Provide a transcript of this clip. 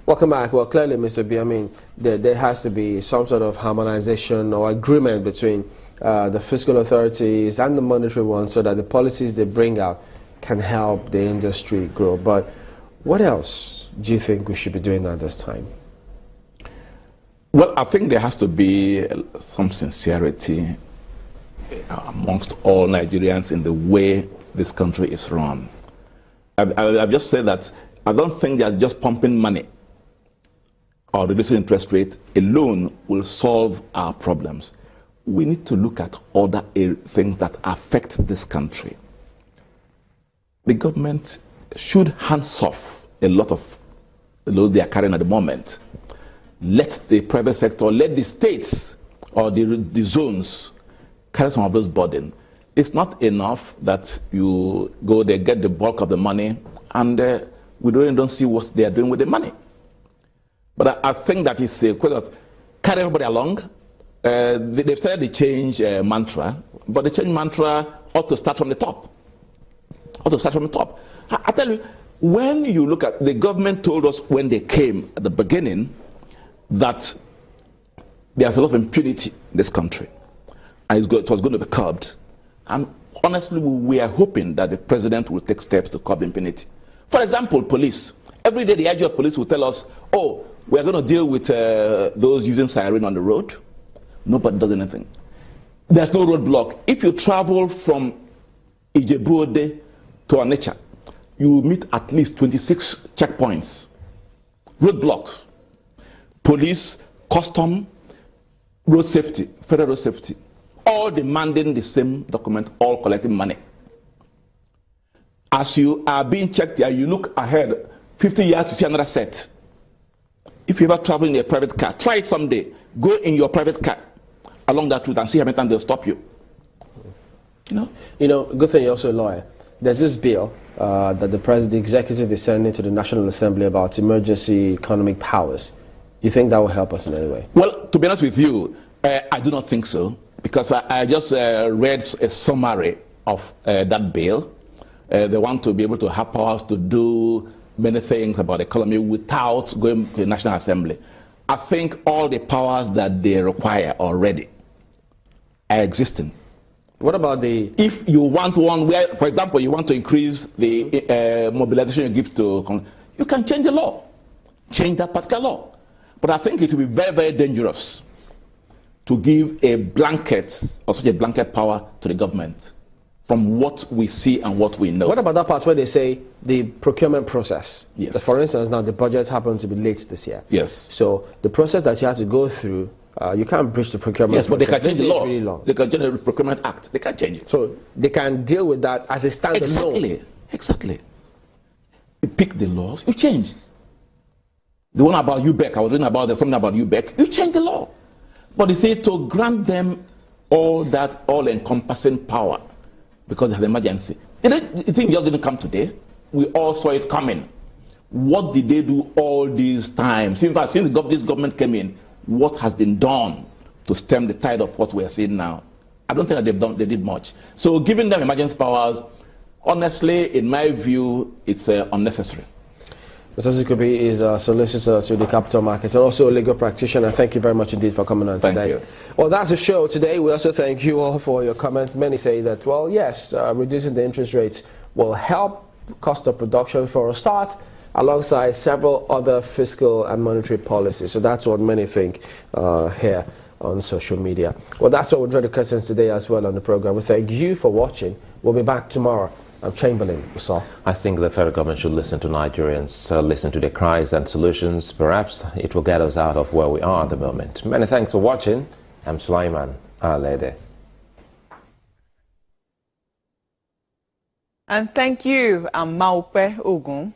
Welcome back. Well, clearly, Mr. B, I mean, there has to be some sort of harmonization or agreement between the fiscal authorities and the monetary ones so that the policies they bring out can help the industry grow. But what else do you think we should be doing at this time? Well, I think there has to be some sincerity amongst all Nigerians in the way this country is run. I've just said that I don't think they're just pumping money or reducing interest rate alone will solve our problems. We need to look at other things that affect this country. The government should hands off a lot of the load they are carrying at the moment. Let the private sector, let the states or the zones carry some of those burden. It's not enough that you go there, get the bulk of the money, and we don't see what they are doing with the money. But I think that it's a question of carry everybody along. They've started the change mantra, but the change mantra ought to start from the top. Ought to start from the top. I tell you, when you look at the government told us when they came at the beginning that there's a lot of impunity in this country, and it was going to be curbed. And honestly, we are hoping that the president will take steps to curb impunity. For example, police. Every day the IG of police will tell us, oh, we are going to deal with those using siren on the road. Nobody does anything. There's no roadblock. If you travel from Ijebu-Ode to Onitsha, you meet at least 26 checkpoints. Roadblocks. Police, custom, road safety, federal road safety, all demanding the same document, all collecting money. As you are being checked here, you look ahead 50 yards to see another set. If you ever travel in a private car, try it someday. Go in your private car along that route and see how many times they'll stop you. You know, good thing you're also a lawyer. There's this bill that the executive is sending to the National Assembly about emergency economic powers. You think that will help us in any way? Well, to be honest with you, I do not think so, because I just read a summary of that bill. They want to be able to have powers to do many things about the economy without going to the National Assembly. I think all the powers that they require already are existing. What about if you want one where, for example, you want to increase the mobilization you give to, you can change the law, change that particular law. But I think it will be very, very dangerous to give a blanket or such a blanket power to the government from what we see and what we know. What about that part where they say the procurement process? Yes. For instance, now the budgets happen to be late this year. Yes. So the process that you have to go through, you can't breach the procurement process. Yes, but they can change the law. Really long. They can change the Procurement Act. They can change it. So they can deal with that as a standalone. Exactly. Exactly. You pick the laws, you change. The one about UBEC, I was reading about something about UBEC, you change the law. But they say to grant them all that all-encompassing power because of the emergency. The thing just didn't come today. We all saw it coming. What did they do all these times? In fact, since this government came in, what has been done to stem the tide of what we are seeing now? I don't think that they did much. So giving them emergency powers, honestly, in my view, it's unnecessary. Mr. Zikubi is a solicitor to the capital market and also a legal practitioner. Thank you very much indeed for coming on today. Thank you. Well, that's the show today. We also thank you all for your comments. Many say that, well, yes, reducing the interest rates will help cost of production for a start, alongside several other fiscal and monetary policies. So that's what many think here on social media. Well, that's what we're trying to curtains today as well on the program. We thank you for watching. We'll be back tomorrow. I'm Chamberlain. I think the federal government should listen to Nigerians, listen to their cries and solutions. Perhaps it will get us out of where we are at the moment. Many thanks for watching. I'm Sulaiman Alede. And thank you, I'm Maupe Ogun.